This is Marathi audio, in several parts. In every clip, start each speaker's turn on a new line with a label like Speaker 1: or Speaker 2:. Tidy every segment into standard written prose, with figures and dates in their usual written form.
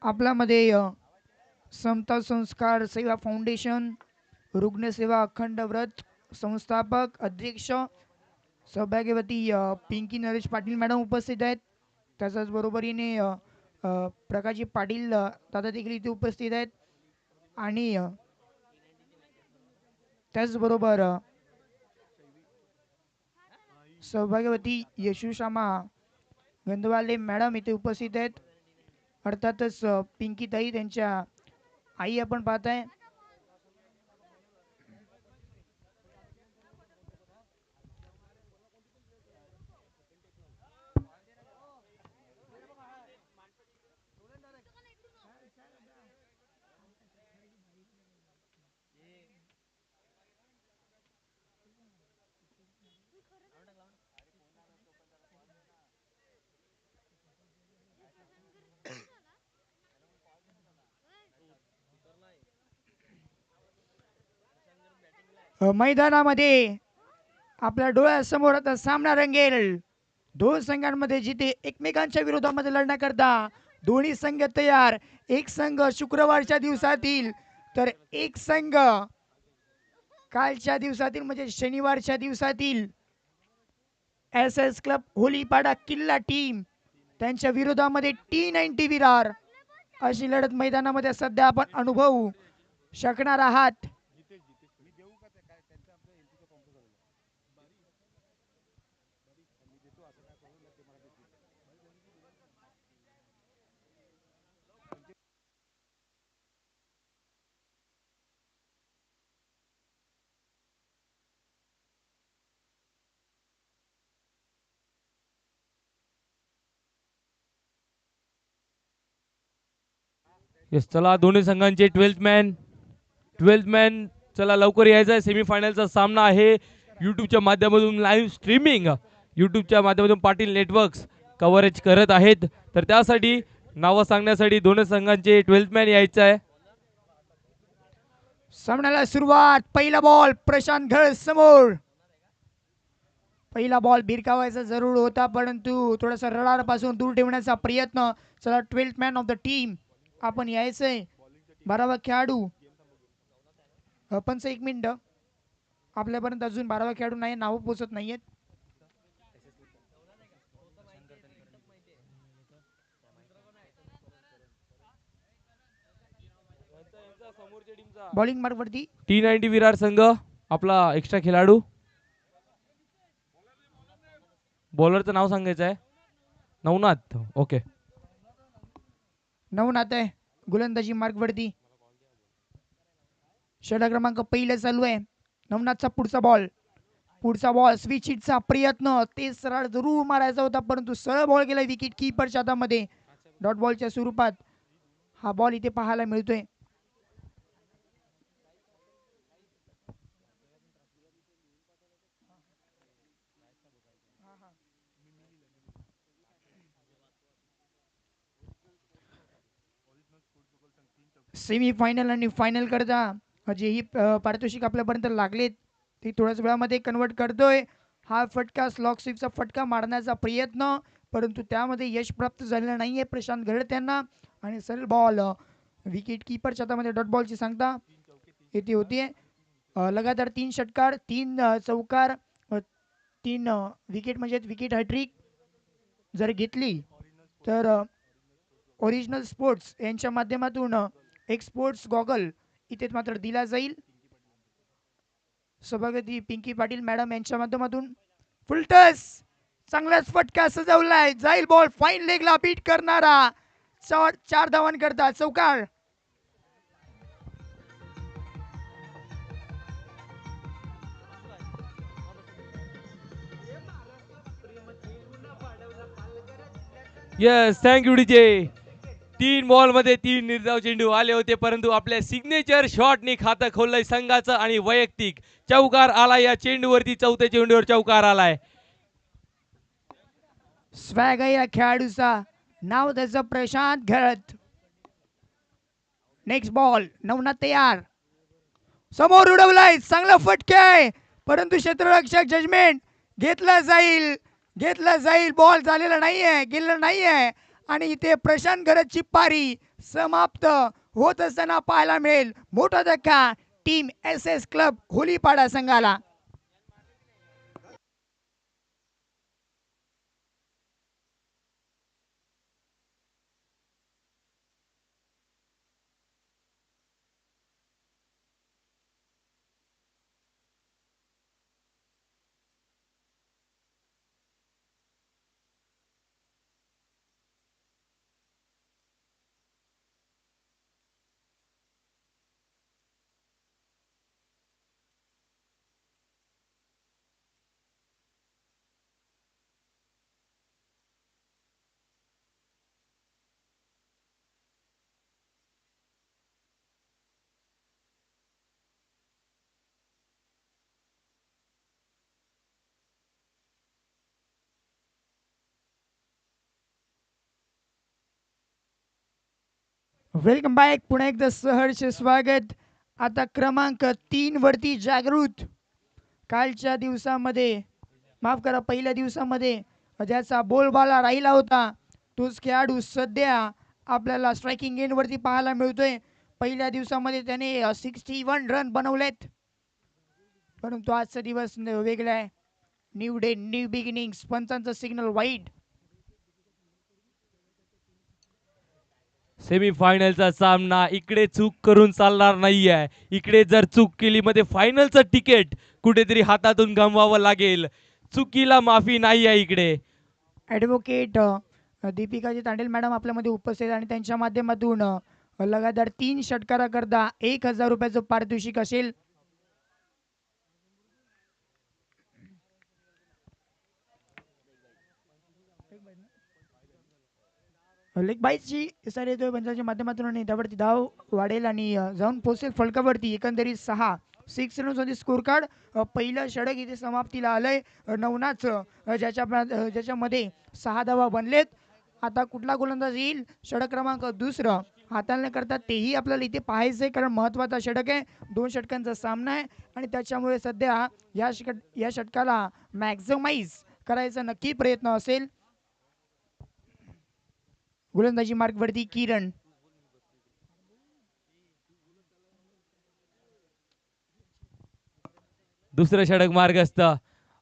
Speaker 1: आपल्यामध्ये समता संस्कार सेवा फाउंडेशन, रुग्णसेवा अखंड व्रत संस्थापक अध्यक्ष सौभाग्यवती पिंकी नरेश पाटील मॅडम उपस्थित आहेत. त्याच्याच बरोबरीने प्रकाशजी पाटील दादा देखील इथे उपस्थित आहेत. आणि त्याचबरोबर सौभाग्यवती यशुशामा गंधवाले मॅडम इथे उपस्थित आहेत. अर्थातच पिंकी ताई त्यांच्या आई आपण पाहताय. मैदानामध्ये आपल्या डोळ्यासमोर आता सामना रंगेल. दोन संघांमध्ये जिथे एकमेकांच्या विरोधामध्ये लढण्याकरता दोन्ही संघ तयार. एक संघ शुक्रवारच्या दिवसातील तर एक संघ कालच्या दिवसातील म्हणजे शनिवारच्या दिवसातील SS क्लब होलीपाडा किल्ला टीम त्यांच्या विरोधामध्ये T90 विरार अशी लढत मैदानामध्ये सध्या आपण अनुभवू शकणार आहात.
Speaker 2: येस चला दोन्ही संघांचे 12th मॅन चला लवकर यायचं आहे. सेमीफायनलचा सामना आहे. यूट्यूबच्या माध्यमातून लाईव्ह स्ट्रीमिंग यूट्यूबच्या माध्यमातून पाटील नेटवर्क्स कव्हरेज करत आहेत. तर त्यासाठी नावं सांगण्यासाठी दोन्ही संघांचे 12th मॅन यायचं आहे.
Speaker 1: सामन्याला सुरुवात. पहिला बॉल प्रशांत घळ समोर. पहिला बॉल भिरकावायचा जरूर होता परंतु थोडासा रडार पासून दूर ठेवण्याचा प्रयत्न. चला 12th man of the team आपण यायचंय. 12वा खेळाडू. पंच एक मिनिट आपल्यापर्यंत अजून 12वा खेळाडू नाही, नावं पोचत नाहीयेत. बॉलिंग मार्गवरती
Speaker 2: T90 विरार संघ आपला एक्स्ट्रा खेळाडू. बॉलरचं नाव सांगायचं आहे नवनाथ. ओके
Speaker 1: नवनाथ आहे गोलंदाजी मार्गवरती. षटक क्रमांक पहिला चालू आहे. नवनाथचा पुढचा बॉल स्विच हिटचा प्रयत्न. ते सरळ जरूर मारायचा होता परंतु सरळ बॉल गेला विकेट कीपरच्या हातामध्ये. डॉट बॉलच्या स्वरूपात हा बॉल इथे पाहायला मिळतोय. सेमी फायनल आणि फायनल करता जेही पारितोषिक आपल्यापर्यंत लागलेत ते थोड्याच वेळामध्ये कन्वर्ट करतोय. हा फटका स्लॉक स्वीपचा फटका मारण्याचा प्रयत्न परंतु त्यामध्ये यश प्राप्त झालेलं नाहीये प्रशांत घरत त्यांना. आणि सरळ बॉल विकेट कीपरच्या हातामध्ये. डॉट बॉलची सांगता येथे होतीये. लगातार 3 षटकार 3 चौकार 3 विकेट म्हणजे विकेट हॅट्रिक जर घेतली तर ओरिजिनल स्पोर्ट्स यांच्या माध्यमातून एक स्पोर्ट्स गॉगल इथे मात्र दिला जाईल. सभापती पिंकी पाटील मॅडम यांच्या माध्यमातून फुलटस चांगलाच फटका सजवलाय. जाईल बॉल फाईन लेगला बीट करणारा 4 धावांकरता चौकार.
Speaker 2: Yes thank you DJ. 3 बॉल मध्ये 3 निर्धाव चेंडू आले होते परंतु आपल्या सिग्नेचर शॉटनी खातं खोललंय संघाचं आणि वैयक्तिक चौकार आलाय. या चेंडूवरती चौथ्या चेंडूवर चौकार आलाय.
Speaker 1: स्वॅग आहे या खेळाडूचा. नाव त्याचं प्रशांत घरत. नेक्स्ट बॉल नवनाथ तयार. समोर उडवलाय चांगला फटके परंतु क्षेत्ररक्षक जजमेंट घेतला जाईल. बॉल झालेला नाहीये गेलेला नाहीये आणि इथे प्रशांत घरतची पारी समाप्त होत असताना पाहायला मिळेल. मोठा धक्का टीम SS क्लब होलीपाडा संघाला. Welcome back. पुन्हा एकदा सहर्ष स्वागत. आता क्रमांक 3 वरती जागृत. कालच्या दिवसामध्ये माफ करा पहिल्या दिवसामध्ये ज्याचा बोलबाला राहिला होता तोच खेळाडू सध्या आपल्याला स्ट्रायकिंग एंड वरती पाहायला मिळतोय. पहिल्या दिवसामध्ये त्याने 61 रन बनवलेत, परंतु आजचा दिवस वेगळा आहे. New day new beginning. पंचांचा सिग्नल वाईट.
Speaker 2: सेमीफायनलचा सामना. इकडे चूक करून चालणार नाहीये. इकडे जर चूक केली मध्ये फायनलचं तिकीट कुठेतरी हातातून गमवावं लागेल. चुकीला माफी नाही आहे इकडे.
Speaker 1: ॲडव्होकेट दीपिकाजी तांडेल मॅडम आपल्यामध्ये उपस्थित आणि त्यांच्या माध्यमातून लगातार 3 षटकाराकरता 1000 रुपयाचं पारितोषिक असेल. लेग बाईची सर येतोय पंचांच्या माध्यमातून आणि त्यावरती धाव वाढेल आणि जाऊन पोहोचेल फलकावरती. एकंदरीत 6 रन्स स्कोर कार्ड. पहिलं षटक इथे समाप्तीला आलंय. नवनाच ज्याच्यामध्ये 6 धावा बनलेत. आता कुठला गोलंदाज येईल षटक क्रमांक दुसरं हाताळणे करता तेही आपल्याला इथे पाहायचंय, कारण महत्वाचा षटक आहे. 2 षटकांचा सामना आहे आणि त्याच्यामुळे सध्या या षटकाला मॅक्झिमाइज करायचा नक्की प्रयत्न असेल. गोलंदाजी मार्गवरती किरण.
Speaker 2: दुसरं षटक मार्गस्थ.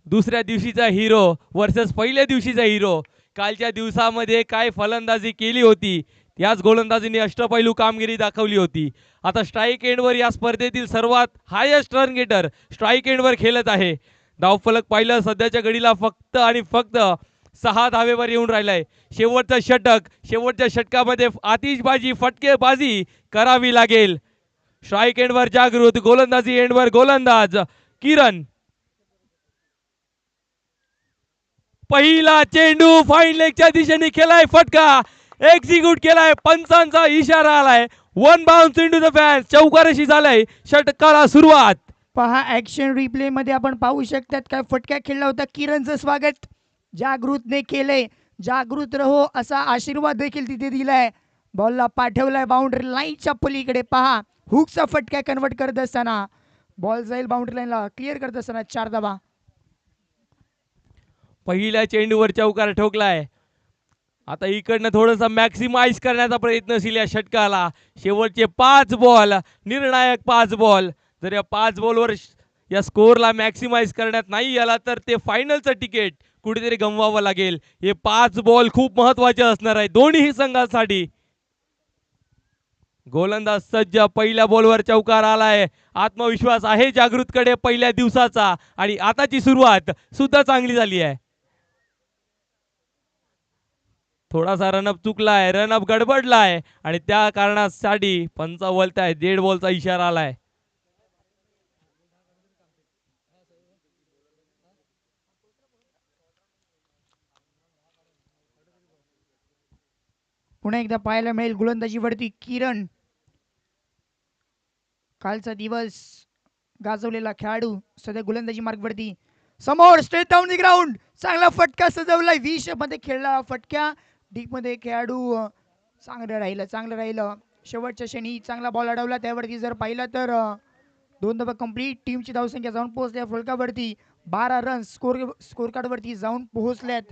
Speaker 2: दुसऱ्या दिवशीचा हिरो वर्सेस पहिल्या दिवशीचा हिरो. कालच्या दिवसामध्ये काय फलंदाजी केली होती, याच गोलंदाजीने अष्टपैलू कामगिरी दाखवली होती. आता स्ट्राईक एंडवर या स्पर्धेतील सर्वात हायेस्ट रन गेटर स्ट्राईक एंडवर खेळत आहे. धावफलक पाहिलं सध्याच्या घडीला फक्त आणि फक्त 6 धावेवर येऊन राहिलाय. शेवटचं षटक. शेवटच्या षटकामध्ये आतिषबाजी फटकेबाजी करावी लागेल. स्ट्राईक एंडवर जागृत. गोलंदाजी एंडवर गोलंदाज किरण. पहिला चेंडू फाईन लेगच्या दिशेने केलाय फटका. एक्झिक्यूट केलाय. पंचांचा इशारा आलाय. 1 बाउन्स इंटू द फॅन्स. चौकारशी झालाय षटकाला सुरुवात.
Speaker 1: पहा ऍक्शन रिप्ले मध्ये आपण पाहू शकतात काय फटका खेळला होता. किरणचं स्वागत जागृतने केलंय. जागृत रहो असा आशीर्वाद देखील तिथे दिलाय. बॉलला पाठवलाय बाउंड्री लाईनच्या पलीकडे. पहा हुकचा फटका कन्वर्ट करत असताना बॉल जाईल बाउंड्री लाईनला. क्लिअर करत असताना 4 धावा.
Speaker 2: पहिल्या चेंडूवर चौकार ठोकलाय. आता इकडनं थोडंसं मॅक्सिमाइज करण्याचा प्रयत्नशील या षटकाला. शेवटचे 5 बॉल, निर्णायक 5 बॉल. जर या 5 बॉलवर या स्कोअरला मॅक्सिमाइज करण्यात नाही आला तर ते फायनलचं तिकीट कुठेतरी गमवावं लागेल. हे 5 बॉल खूप महत्वाचे असणार आहे दोन्ही संघांसाठी. गोलंदाज सज्ज. पहिल्या बॉलवर चौकार आलाय. आत्मविश्वास आहे जागृतकडे पहिल्या दिवसाचा आणि आताची सुरुवात सुद्धा चांगली झाली आहे. थोडासा रनअप चुकलाय, रनअप गडबडलाय आणि त्या कारणासाठी पंच बोलताय 1.5 बॉलचा इशारा आलाय.
Speaker 1: पुन्हा एकदा पाहायला मिळेल गोलंदाजीवरती किरण. कालचा दिवस गाजवलेला खेळाडू सध्या गोलंदाजी मार्गवरती. समोर स्ट्रेट डाऊन द ग्राउंड. चांगला फटका सजवलाय. 20 मध्ये खेळला फटका. डीप मध्ये खेळाडू चांगलं राहिलं. शेवटच्या क्षणी चांगला बॉल अडवला. त्यावरती जर पाहिलं तर 2 धावा कंप्लीट. टीमची धावसंख्या जाऊन पोहोचल्या फलकावरती. 12 रन स्कोर कार्डवरती जाऊन पोहोचल्यात.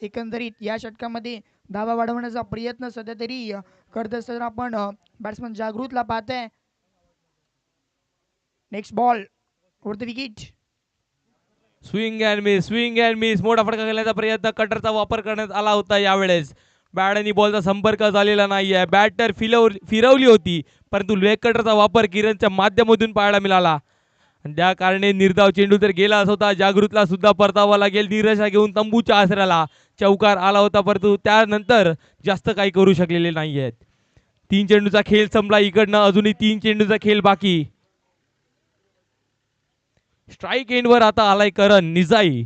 Speaker 1: एकंदरीत या षटकामध्ये धावा वाढवण्याचा प्रयत्न सध्या तरी करत असताना आपण बॅट्समन जागृतला पाहतोय. Next ball over the wicket.
Speaker 2: Swing and miss मोठा फटका खेळण्याचा प्रयत्न, कटरचा वापर करण्यात आला होता यावेळेस. बॅट आणि बॉलचा संपर्क झालेला नाहीये. बॅटर फिरवली होती परंतु लेग कटरचा वापर किरणच्या माध्यमातून पाहायला मिळाला आणि त्या कारणे निर्धाव चेंडू तर गेलाच होता. जागृतला सुद्धा परतावा लागेल. निराशा घेऊन तंबूच्या आसऱ्याला चौकार आला होता परंतु त्यानंतर जास्त काही करू शकलेले नाहीयेत. 3 चेंडूचा खेळ संपला. इकडनं अजूनही 3 चेंडूचा खेळ बाकी. स्ट्राईक एंडवर आता आलाय करण निजाई.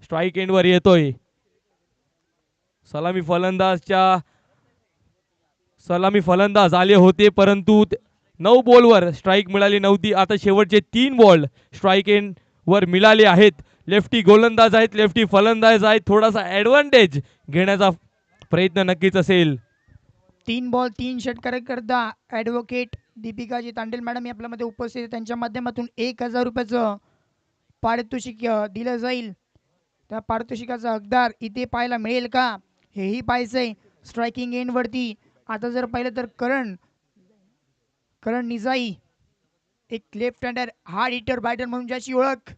Speaker 2: स्ट्राईक एंडवर येतोय. सलामी फलंदाज आले होते परंतु 9 बॉलवर स्ट्राईक मिळाली नव्हती. आता शेवटचे 3 बॉल स्ट्राईक एंड वर मिळाले आहेत. लेफ्टी गोलंदाज आहेत, लेफ्टी फलंदाज आहेत. थोडासा ऍडव्हान्टेज घेण्याचा प्रयत्न नक्कीच असेल.
Speaker 1: 3 बॉल 3 षटकार करता ॲडव्होकेट दीपिकाजी तांडेल मॅडम आपल्यामध्ये उपस्थित आहेत. त्यांच्या माध्यमातून 1000 रुपयाचं पारितोषिक दिलं जाईल. त्या पारितोषिकाचा हकदार इथे पाहायला मिळेल का हेही पाहायचंय. स्ट्रायकिंग एंडवरती आता जर पाहिलं तर करण निजाई, एक left hander hard hitter batter म्हणून ज्याची ओळख.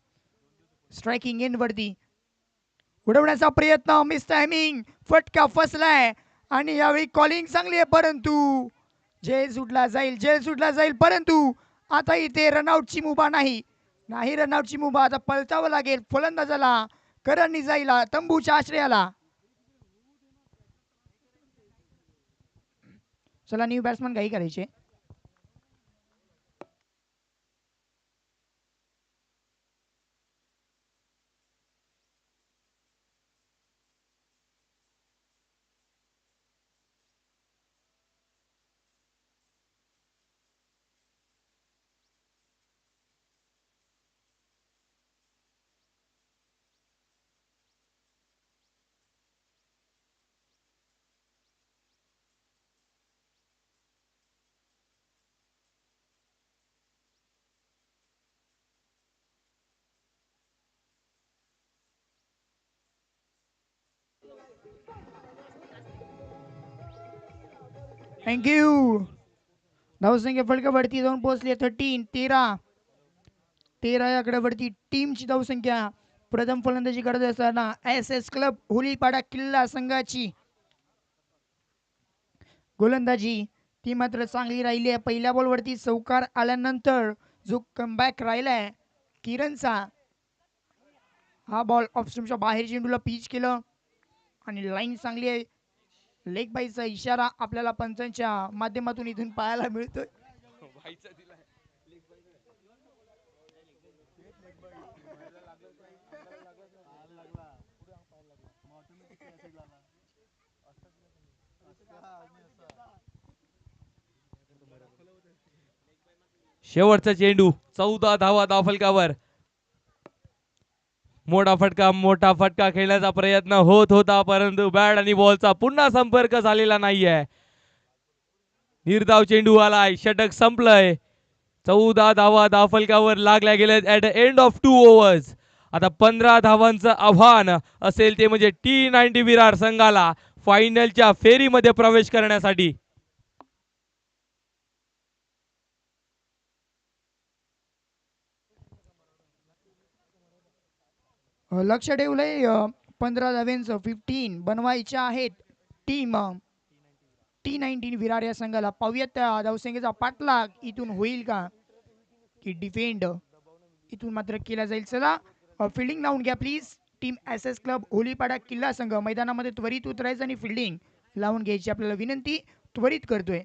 Speaker 1: स्ट्रायकिंग एंडवरती उडवण्याचा प्रयत्न, मिस टायमिंग, फटका फसलाय आणि यावेळी कॉलिंग चांगली आहे परंतु झेल सुटला जाईल परंतु आता इथे रनआउटची मुभा नाही रनआउटची मुभा. आता पलटावं लागेल फलंदाजाला, करण निजाईला, तंबूच्या आश्रयाला. चला न्यू बॅट्समन घाई करायचे. थँक्यू. धावसंख्या फलकावरती जाऊन पोहोचली 13 या आकड्यावरती टीमची धावसंख्या. प्रथम फलंदाजी करत असताना SS क्लब होलीपाडा किल्ला संघाची गोलंदाजी ती मात्र चांगली राहिली आहे. पहिल्या बॉलवरती चौकार आल्यानंतर जो कमबॅक राहिलाय किरणचा, हा बॉल ऑफ स्टंपच्या बाहेर चेंडूला पिच केलं आणि लाईन चांगली आहे. लेग बाईचा इशारा आपल्याला पंचांच्या माध्यमातून इथून पाहायला मिळतोय.
Speaker 2: शेवटचा चेंडू 14 धावा धावफलकावर. मोठा फटका खेळण्याचा प्रयत्न होत होता परंतु बॅट आणि बॉलचा पुन्हा संपर्क झालेला नाहीये. निर्धाव चेंडू आलाय. षटक संपलंय. 14 धावा धावफलकावर लागल्या गेल्यात at the end of 2 overs. आता 15 धावांचं आव्हान असेल ते म्हणजे T90 विरार संघाला फायनलच्या फेरीमध्ये प्रवेश करण्यासाठी.
Speaker 1: लक्ष ठेवलंय 15 धाव्यांचं 15 बनवायच्या आहेत टीम T19 विरार या संघाला. पाहूयात त्या धावसंख्येचा पाठलाग इथून होईल का की डिफेंड इथून मात्र केला जाईल. चला फिल्डिंग लावून घ्या प्लीज. टीम SS क्लब होलीपाडा किल्ला संघ मैदानामध्ये त्वरित उतरायचं आणि फिल्डिंग लावून घ्यायची आपल्याला विनंती त्वरित करतोय.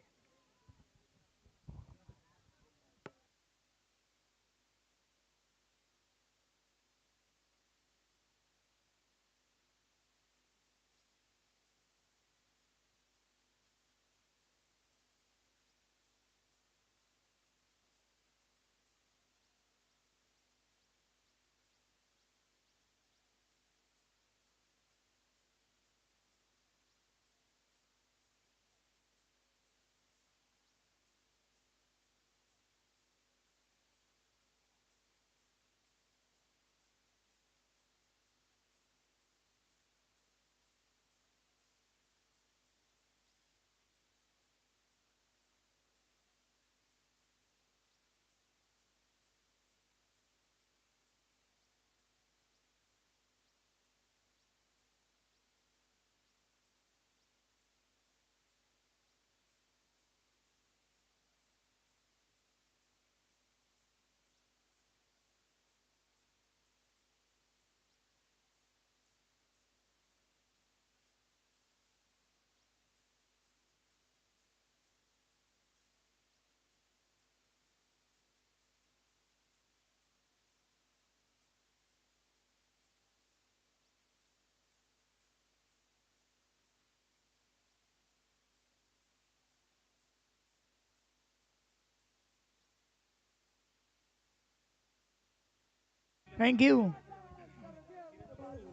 Speaker 1: Thank you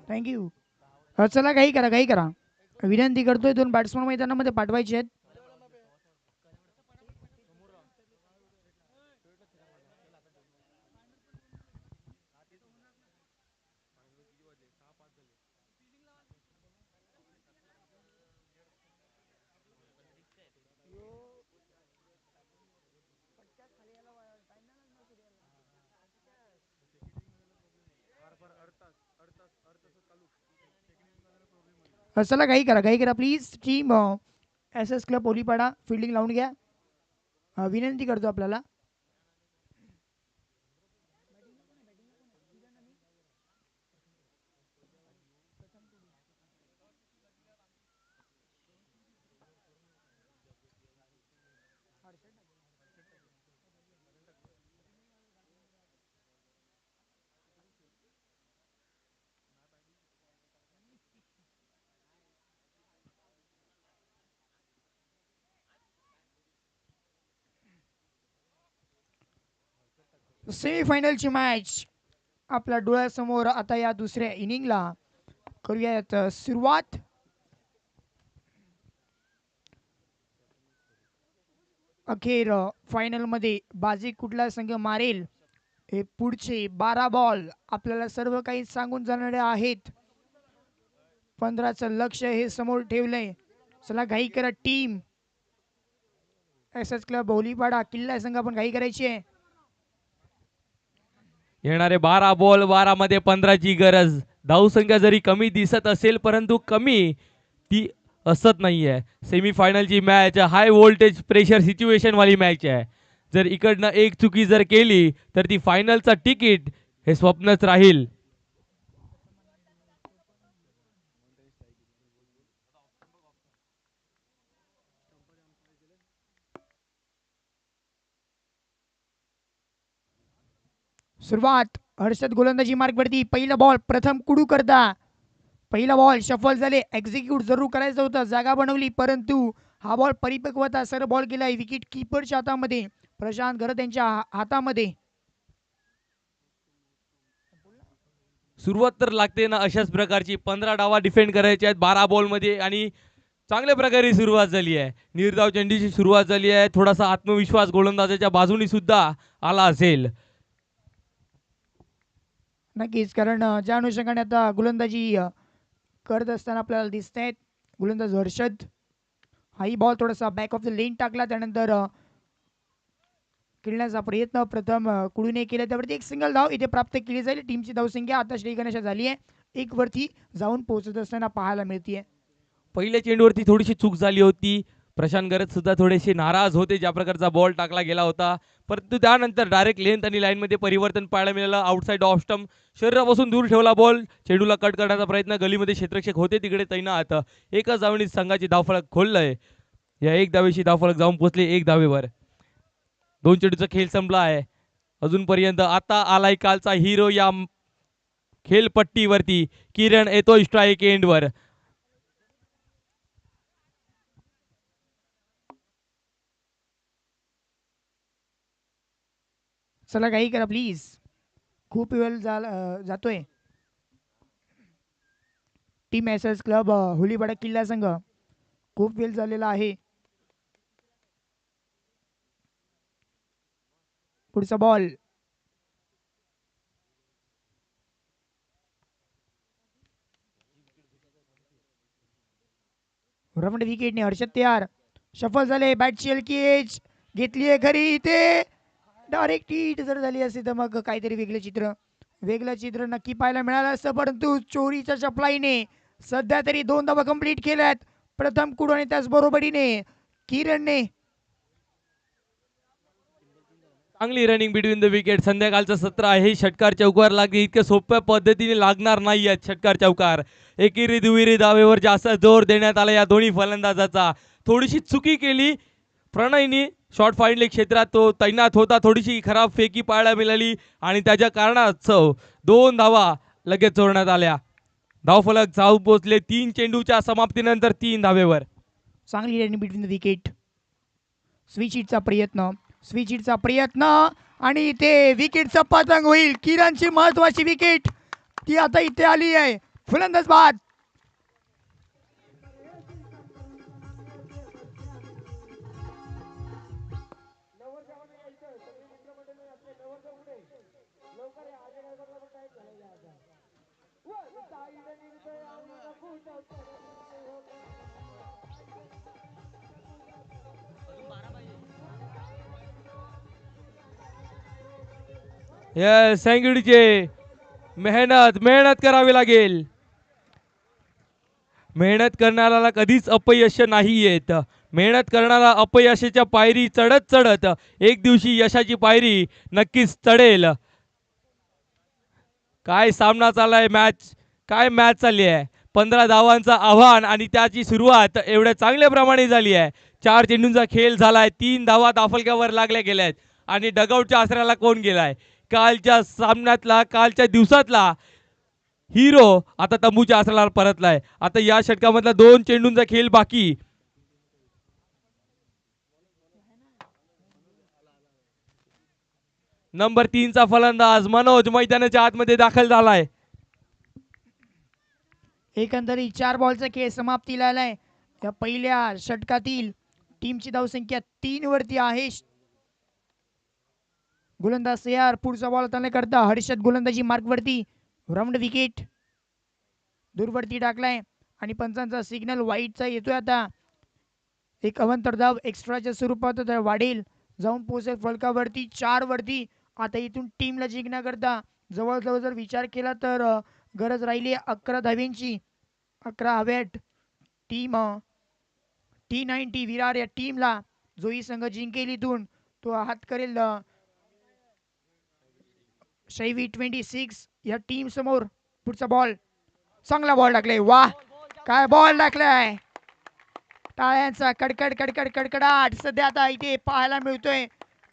Speaker 1: thank you. चला काही करा. विनंती करतोय 2 बॅट्समन मैदानामध्ये पाठवायचे आहेत. चला काही करा please. Team S S club Olipada fielding लावून घ्या. विनंती करतो आपल्याला. सेमीफायनलची मॅच आपल्या डोळ्यासमोर आता या दुसऱ्या इनिंगला करूयात सुरुवात. अखेर फायनल मध्ये बाजी कुठला संघ मारेल हे पुढचे 12 बॉल आपल्याला सर्व काही सांगून जाणारे आहेत. 15चं लक्ष हे समोर ठेवलंय. चला घाई करा टीम एस एस क्लब ओलीपाडा किल्ला संघ आपण घाई करायची आहे.
Speaker 2: येणारे 12 बॉल 12 मध्ये 15ची गरज. धावसंख्या जरी कमी दिसत असेल परंतु कमी ती असत नाहीये. सेमीफायनलची match high voltage pressure situation वाली मॅच आहे. जर इकडनं एक चुकी जर केली तर ती फायनलचा तिकीट हे स्वप्नच राहील.
Speaker 1: सुरुवात हर्षद गोलंदाजी मार्गवरती. पहिला बॉल प्रथम कुडू करता. पहिला बॉल शफल झाले. एक्झिक्यूट जरूर करायचं होतं. जागा बनवली परंतु हा बॉल परिपक्वता सर बॉल गेलाय विकेट किपरच्या हातामध्ये. प्रशांत गरत यांच्या हातामध्ये.
Speaker 2: सुरुवात तर लागते ना अशाच प्रकारची. 15 डावा डिफेंड करायचे आहेत 12 बॉल मध्ये आणि चांगल्या प्रकारे सुरुवात झाली आहे. निर्धाव चेंडूची सुरुवात झाली आहे. थोडासा आत्मविश्वास गोलंदाजाच्या बाजूनी सुद्धा आला असेल.
Speaker 1: नक्कीच कारण ज्या अनुषंगाने आता गोलंदाजी करत असताना आपल्याला दिसत आहेत गोलंदाज हर्षद. हाही बॉल थोडासा बॅक ऑफ द लेन टाकला. त्यानंतर खेळण्याचा प्रयत्न प्रथम कुडूने केला. त्यावरती एक सिंगल धाव इथे प्राप्त केली जाईल. टीमची धावसंख्या आता श्री गणेशा झाली आहे 1 वरती जाऊन पोहोचत असताना पाहायला मिळते.
Speaker 2: पहिल्या चेंडूवरती थोडीशी चूक झाली होती. प्रशांत गरज सुद्धा थोडेसे नाराज होते ज्या प्रकारचा बॉल टाकला गेला होता. परंतु त्यानंतर डायरेक्ट लेंथ आणि लाईनमध्ये परिवर्तन पाहायला मिळालं. आउटसाइड ऑफ स्टंप शरीरापासून दूर ठेवला बॉल. चेंडूला कट करण्याचा प्रयत्न. गलीमध्ये क्षेत्ररक्षक होते तिकडे तैनात. एकाच धावेने संघाची धावफलक खोललंय. या एक धावेशी धावफलक जाऊन पोहोचले 1 धावेवर. 2 चेंडूचा खेळ संपला आहे अजूनपर्यंत. आता आलाय कालचा हिरो या खेळपट्टीवरती. किरण येतोय स्ट्राईक एंडवर.
Speaker 1: चला काही करा प्लीज. खूप वेळ जातोय. टीम एस एस क्लब होलीपाडा किल्ला संघ खूप वेळ झालेला आहे. पुढचा बॉल रमण विकेटने. हर्षद तयार. शफल झाले. बॅटची हलकी एज घेतली आहे घरी. इथे डायरेक्ट हिट जर झाली असती तर मग काहीतरी वेगळं चित्र नक्की पाहायला मिळालं असतं. परंतु चोरीच्या चपलाईने सध्या तरी 2 धावा कंप्लीट केल्यात. प्रथम कुडू आणि त्याच बरोबरीने किरणने.
Speaker 2: चांगली रनिंग बिटवीन द विकेट. संध्याकाळचं सत्र आहे. षटकार चौकार लागते इतक्या सोप्या पद्धतीने लागणार नाही आहेत षटकार चौकार. एकेरी दुहेरी धावेवर जास्त जोर देण्यात आला या दोन्ही फलंदाजाचा. थोडीशी चुकी केली प्रणयनी. शॉर्ट फाईनल क्षेत्रात तो तैनात होता. थोडीशी खराब फेकी पाहायला मिळाली आणि त्याच्या कारणास्तव 2 धावा लगेच चोरण्यात आल्या. धावफलक जाऊन पोहोचले 3 चेंडूच्या समाप्तीनंतर 3 धावेवर.
Speaker 1: चांगली running between the wicket. Switch हिटचा प्रयत्न आणि ते विकेटचा पतंग होईल. किरणची महत्वाची विकेट ती आता इथे आली आहे. फलंदाज बाद.
Speaker 2: Yes thank you DJ. मेहनत मेहनत करावी लागेल. मेहनत करणाऱ्याला कधीच अपयश नाही येत. मेहनत करणारा अपयशाच्या पायरी चढत चढत एक दिवशी यशाची पायरी नक्कीच चढेल. काय सामना चाललाय मॅच, काय मॅच चालली आहे. 15 धावांचा आव्हान आणि त्याची सुरुवात एवढ्या चांगल्या प्रमाणे झाली आहे. 4 चेंडूंचा खेळ झालाय. 3 धावा दाफलक्यावर लागल्या गेल्यात आणि डगआउटच्या आसऱ्याला कोण गेलाय. कालच्या सामन्यातला, कालच्या दिवसातला हिरो आता तंबूच्या आसऱ्याला परतलाय. आता या षटकामधला 2 चेंडूंचा खेळ बाकी. नंबर 3 चा फलंदाज मनोज मैदानाच्या आतमध्ये दाखल झालाय.
Speaker 1: एकंदरीत 4 बॉलचा खेळ समाप्तीला आलाय. या पहिल्या षटकातील टीमची धावसंख्या 3 वरती आहे. गोलंदाज तयार. पुढचा बॉल करता हर्षद गोलंदाजी मार्कवरती. राऊंड विकेट दूरवरती टाकलाय आणि पंचांचा सिग्नल वाईटचा येतोय. आता एक अवंतर धाव एक्स्ट्राच्या स्वरूपात वाढेल, जाऊन पोहोचेल फलकावरती 4 वरती. आता इथून टीमला जिंकण्याकरता जवळजवळ जर विचार केला तर गरज राहिली 11 धाव्यांची. 11 हव्यात. टीम T90 विरार या टीमला जोही संघ जिंकेल इथून तो हात करेल शैवी 26 या टीम समोर. पुढचा बॉल चांगला बॉल टाकलाय. वाह काय बॉल टाकलाय. टाळ्यांचा कडकड कडकड कडकडाट सध्या आता इथे पाहायला मिळतोय.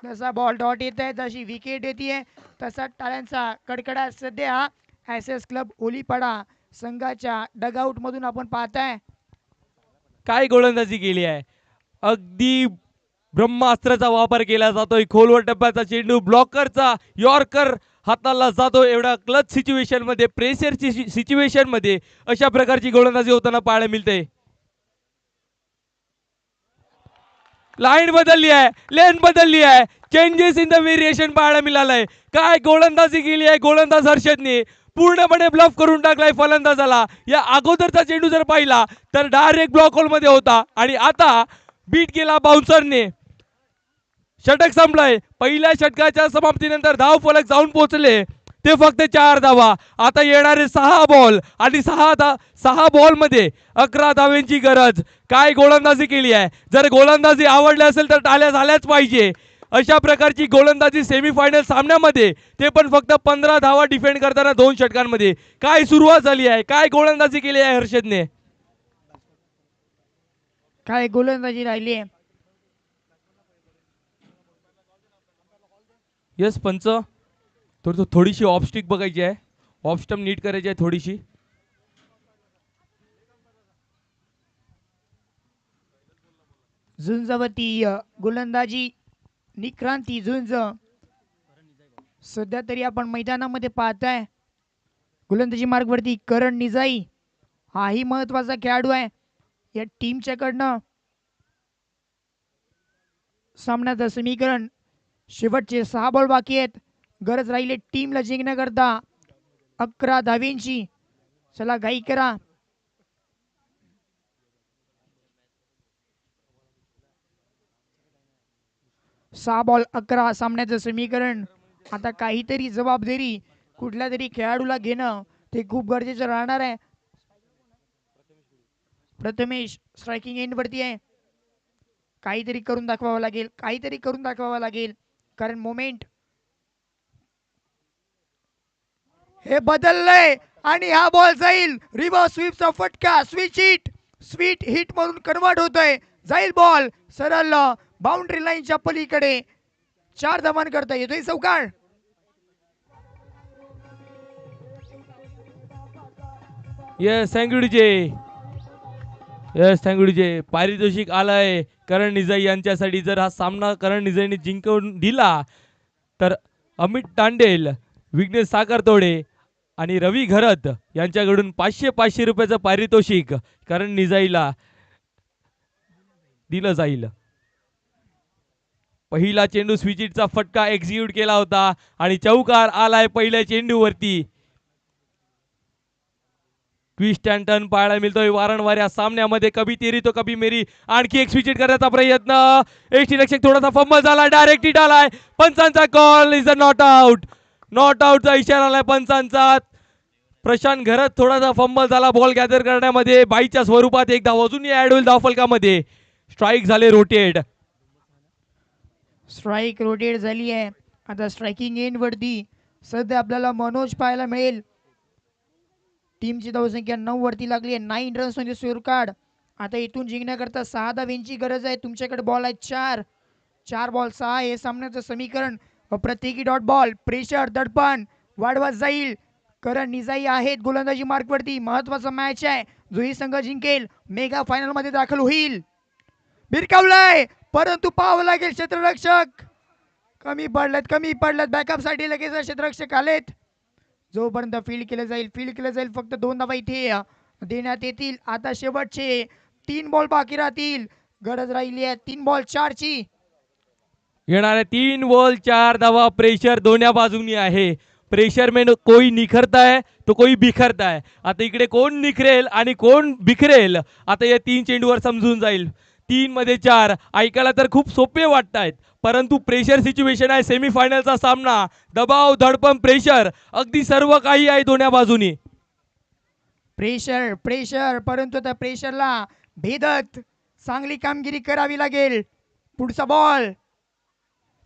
Speaker 1: जसा बॉल डॉट येत आहे, जशी विकेट येते, तसा टाळ्यांचा कडकडाट सध्या SS क्लब ओलीपाडा संघाच्या डगआउट मधून आपण पाहताय.
Speaker 2: काय गोलंदाजी केली आहे. अगदी ब्रह्मास्त्राचा वापर केला जातोय. खोलवर टप्प्याचा चेंडू ब्लॉकरचा यॉर्कर हाताला जातो. एवढा क्लच सिच्युएशन मध्ये, प्रेशर सिच्युएशन मध्ये अशा प्रकारची गोलंदाजी होताना पाहायला मिळते. लाईन बदलली आहे, लेन बदलली आहे. चेंजेस इन द व्हेरिएशन पाहायला मिळालंय. काय गोलंदाजी केली आहे गोलंदाज हर्षदने. पूर्णपणे ब्लॉक करून टाकलाय फलंदाजाला. या अगोदरचा चेंडू जर पाहिला तर डायरेक्ट ब्लॉक होल मध्ये होता आणि आता बीट केला बाउन्सरने. षटक संपलंय. पहिल्या षटकाच्या समाप्तीनंतर धाव फलक जाऊन पोहोचले ते फक्त 4 धावा. आता येणारे 6 बॉल आणि 6 बॉल मध्ये 11 धावांची गरज. काय गोलंदाजी केली आहे. जर गोलंदाजी आवडली असेल तर टाळ्या झाल्याच पाहिजे. अशा प्रकारची गोलंदाजी सेमीफायनल सामन्यामध्ये, ते पण फक्त 15 धावा डिफेंड करताना 2 षटकांमध्ये. काय सुरुवात झाली आहे. काय गोलंदाजी केली आहे हर्षदने.
Speaker 1: काय गोलंदाजी राहिली आहे.
Speaker 2: यस पंच, थोडीशी ऑफ स्टिक बघायची आहे. ऑफ स्टंप नीट करायची आहे थोडीशी.
Speaker 1: झुंजवती गोलंदाजी निक्रांती झुंज सध्या तरी आपण मैदानामध्ये पाहताय. गोलंदाजी मार्गवरती करण निजाई हाही महत्वाचा खेळाडू आहे या टीमच्या कडनं. सामन्याचं समीकरण शेवटचे 6 बॉल बाकी आहेत. गरज राहिली टीमला जिंकण्याकरता 11 धावींची. चला घाई करा. सहा बॉल 11 सामन्याचं समीकरण. आता काहीतरी जबाबदारी कुठल्या तरी खेळाडूला घेणं ते खूप गरजेचं राहणार आहे. प्रथमेश स्ट्रायकिंग एंड वरती आहे. काहीतरी करून दाखवावं लागेल, काहीतरी करून दाखवावं लागेल, कारण मोमेंट हे बदललंय आणि हा बॉल जाईल. रिव्हर्स स्वीपचा फटका स्वीट हिट म्हणून कन्वर्ट होतोय. जाईल बॉल सरळ बाउंड्री लाईनच्या पलीकडे. 4 धावांन करता येतोय चौकार.
Speaker 2: Yes thank you DJ. Yes thank you DJ. पारितोषिक आलंय करण निजाई यांच्यासाठी. जर हा सामना करण निजाईने जिंकून दिला तर अमित तांडेल, विघ्नेश साखरतोडे आणि रवी घरत यांच्याकडून 500 रुपयाचं पारितोषिक करण निजाईला दिलं जाईल. पहिला चेंडू स्विचिटचा फटका एक्झिक्यूट केला होता आणि चौकार आलाय पहिल्या चेंडूवरती. ट्विस्ट अँड टर्न पाहायला मिळतोय वारंवार या सामन्यामध्ये. कभी तेरी तो कभी मेरी. आणखी एक स्विचिट करण्याचा प्रयत्न. यष्टीरक्षक थोडासा फंबल झाला, डायरेक्ट हिट आलाय. पंचांचा call is a not out. Not आउटचा इशारा आलाय पंचांचा. प्रशांत घरत थोडासा फंबल झाला बॉल गॅदर करण्यामध्ये. बाईच्या स्वरूपात एक धाव अजूनही ऍड होईल धावफलकामध्ये. स्ट्राईक झाले रोटेट.
Speaker 1: स्ट्राईक रोटेट झाली आहे. आता स्ट्रायकिंग एंड वरती सध्या आपल्याला मनोज पाहायला मिळेल. टीमची धावसंख्या 9 वरती लागली आहे. 9 रन्स मध्ये स्कोर कार्ड. आता इथून जिंकण्याकरता 6 धावांची गरज आहे. तुमच्याकडे बॉल आहेत 4 बॉल 6. हे सामन्याचं समीकरण. प्रत्येकी डॉट बॉल. प्रेशर दडपण वाढवत जाईल. करण निजाई आहेत गोलंदाजी मार्कवरती. महत्वाचा मॅच आहे. जोही संघ जिंकेल मेगा फायनल मध्ये दाखल होईल. भिरकावलाय परंतु पाहावं लागेल. क्षेत्ररक्षक कमी पडलेत बॅकअप साठी लगेच क्षेत्ररक्षक आलेत. जोपर्यंत फील्ड केलं जाईल फक्त 2 धावा इथे देण्यात येतील. आता शेवटचे 3 बॉल बाकी राहतील. गरज राहिली आहे 3 बॉल 4 ची.
Speaker 2: येणारे 3 बॉल 4 धावा. प्रेशर दोन्ही बाजूनी आहे. प्रेशर में कोई निखरता है तो कोई बिखरता है. आता इकडे कोण निखरेल आणि कोण बिखरेल आता या 3 चेंडूवर समजून जाईल. 3 मध्ये 4 ऐकायला तर खूप सोपे वाटत आहेत, परंतु प्रेशर सिच्युएशन आहे. सेमीफायनलचा सामना. दबाव धडपण प्रेशर अगदी सर्व काही आहे दोन्ही बाजूनी.
Speaker 1: प्रेशर परंतु त्या प्रेशरला भेदत चांगली कामगिरी करावी लागेल. पुढचा बॉल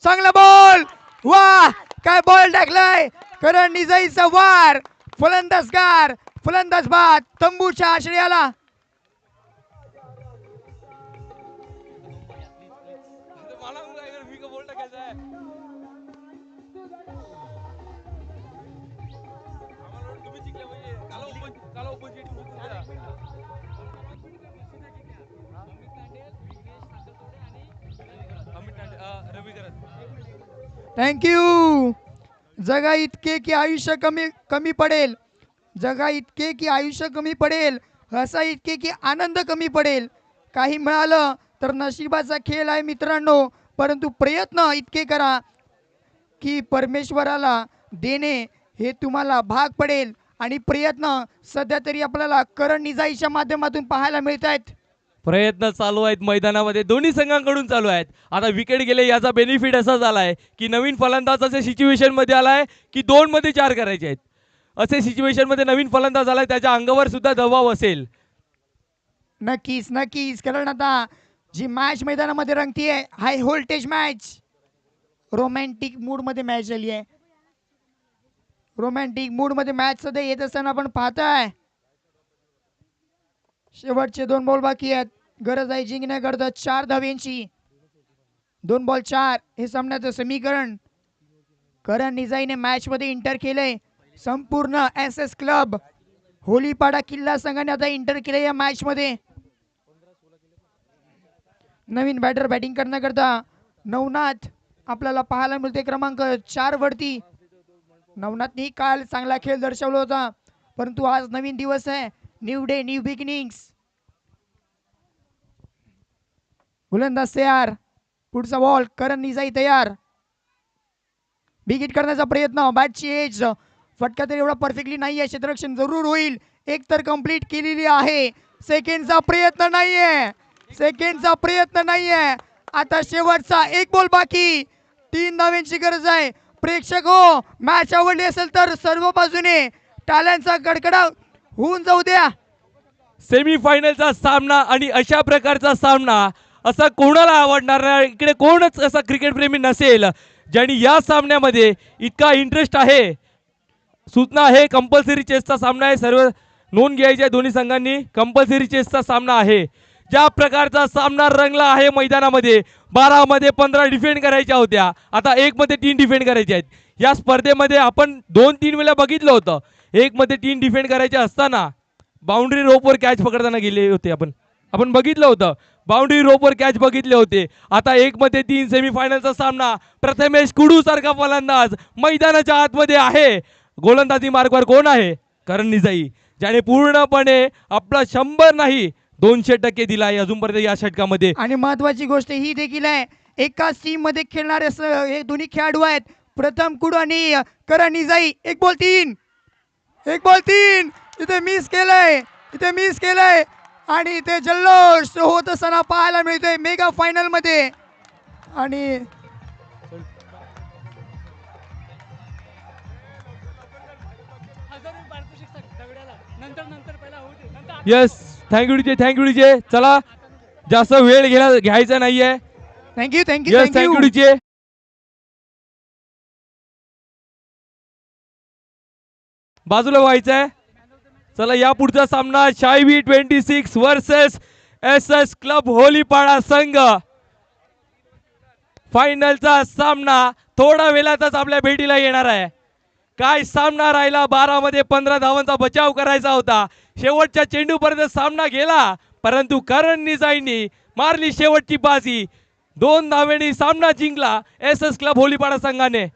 Speaker 1: चांगला बॉल. वा काय बॉल टाकलाय. करण निजाईचा वार. फलंदाज बाद तंबूच्या आश्रयाला. थँक्यू. जगा इतके की आयुष्य कमी पडेल. हसा इतके की आनंद कमी पडेल. काही मिळालं तर नशिबाचा खेळ आहे मित्रांनो, परंतु प्रयत्न इतके करा की परमेश्वराला देणे हे तुम्हाला भाग पडेल. आणि प्रयत्न सध्या तरी आपल्याला करण निजाईच्या माध्यमातून पाहायला मिळत आहेत.
Speaker 2: प्रयत्न चालू आहेत मैदानामध्ये, दोन्ही संघांकडून चालू आहेत. आता विकेट गेले याचा बेनिफिट असा झालाय की नवीन फलंदाज असे सिच्युएशन मध्ये आलाय की 2 मध्ये 4 करायचे आहेत. असे सिच्युएशन मध्ये नवीन फलंदाज आलाय, त्याच्या अंगावर सुद्धा दबाव असेल.
Speaker 1: नक्कीच कारण आता जी मॅच मैदानामध्ये रंगतीये high voltage match. Romantic mood मध्ये मॅच झाली आहे. रोमॅन्टिक मूड मध्ये मॅच सध्या येत असताना आपण पाहताय. शेवटचे 2 बॉल बाकी आहेत. गरज आहे जिंकण्याकरता 4 धावांची. 2 बॉल 4 हे सामन्याचं समीकरण. करण निजाईने मॅच मध्ये इंटर केलंय. संपूर्ण SS क्लब होलीपाडा किल्ला संघाने आता इंटर केले या मॅच मध्ये. नवीन बॅटर बॅटिंग करण्याकरता नवनाथ आपल्याला पाहायला मिळते क्रमांक 4 वरती. नवनाथनी काल चांगला खेळ दर्शवला होता, परंतु आज नवीन दिवस आहे. New day new beginnings. गोलंदाज तयार. पुढचा बॉल. करण निजाई तयार. बिगिट करण्याचा प्रयत्न. बॅटची एज. फटका तर एवढा परफेक्टली नाही आहे. क्षेत्ररक्षण जरूर होईल. एक तर कंप्लीट केलेली आहे. सेकंडचा प्रयत्न नाहीये. आता शेवटचा 1 बॉल बाकी. 3 धावांची गरज आहे. प्रेक्षक हो, मॅच आवडली असेल तर सर्व बाजूने टाळ्यांचा कडकडाट होऊन जाऊ द्या.
Speaker 2: सेमीफायनलचा सामना आणि अशा प्रकारचा सामना असा कोणाला आवडणार नाही. इकडे कोणच असा क्रिकेट प्रेमी नसेल ज्यांनी या सामन्यामध्ये इतका इंटरेस्ट आहे. सूचना आहे कंपल्सरी चेसचा सामना आहे. सर्व नोंद घ्यायची आहे दोन्ही संघांनी. कंपल्सरी चेसचा सामना आहे. ज्या प्रकारचा सामना रंगला आहे मैदानामध्ये. 12 मध्ये 15 डिफेंड करायच्या होत्या, आता 1 मध्ये 3 डिफेंड करायचे आहेत. या स्पर्धेमध्ये आपण 2-3 वेळा बघितलं होतं. 1 मध्ये 3 डिफेंड करायचे असताना बाउंड्री रोपवर कॅच पकडताना गेले होते आपण. आपण बघितलं होतं, बाउंड्री रोपवर कॅच बघितले होते. आता 1-3 सेमीफायनलचा सामना. प्रथमेश कुडू सारखा फलंदाज मैदानाच्या आतमध्ये आहे. गोलंदाजी मार्गवर कोण आहे? करण निजाई, ज्याने पूर्णपणे आपला 100 नाही 200% दिला आहे अजूनपर्यंत या षटकामध्ये.
Speaker 1: आणि महत्वाची गोष्ट ही देखील आहे, एकाच टीम मध्ये खेळणारे हे दोन्ही खेळाडू आहेत, प्रथम कुडू आणि करण निजाई. 1 बॉल 3, 1 बॉल 3 इथे मिस केलंय, इथे मिस केलंय आणि इथे जल्लोष होत असताना पाहायला मिळतोय मेगा फायनल मध्ये. आणि
Speaker 2: yes, thank you DJ, thank you DJ. चला, जास्त वेळ घ्यायचा नाहीये.
Speaker 1: Thank you thank you
Speaker 2: yes, thank you
Speaker 1: thank you.
Speaker 2: DJ. बाजूला व्हायचंय. चला, या पुढचा सामना शायवी 26 वर्सेस SS क्लब होलीपाडा संघ. फायनलचा सामना थोडा वेळातच आपल्या भेटीला येणार आहे. काय सामना राहिला, 12 मध्ये 15 धावांचा बचाव करायचा होता. शेवटच्या चेंडूपर्यंत सामना गेला, परंतु करण निजाईंनी मारली शेवटची बाजी. 2 धावांनी सामना जिंकला SS क्लब होलीपाडा संघाने.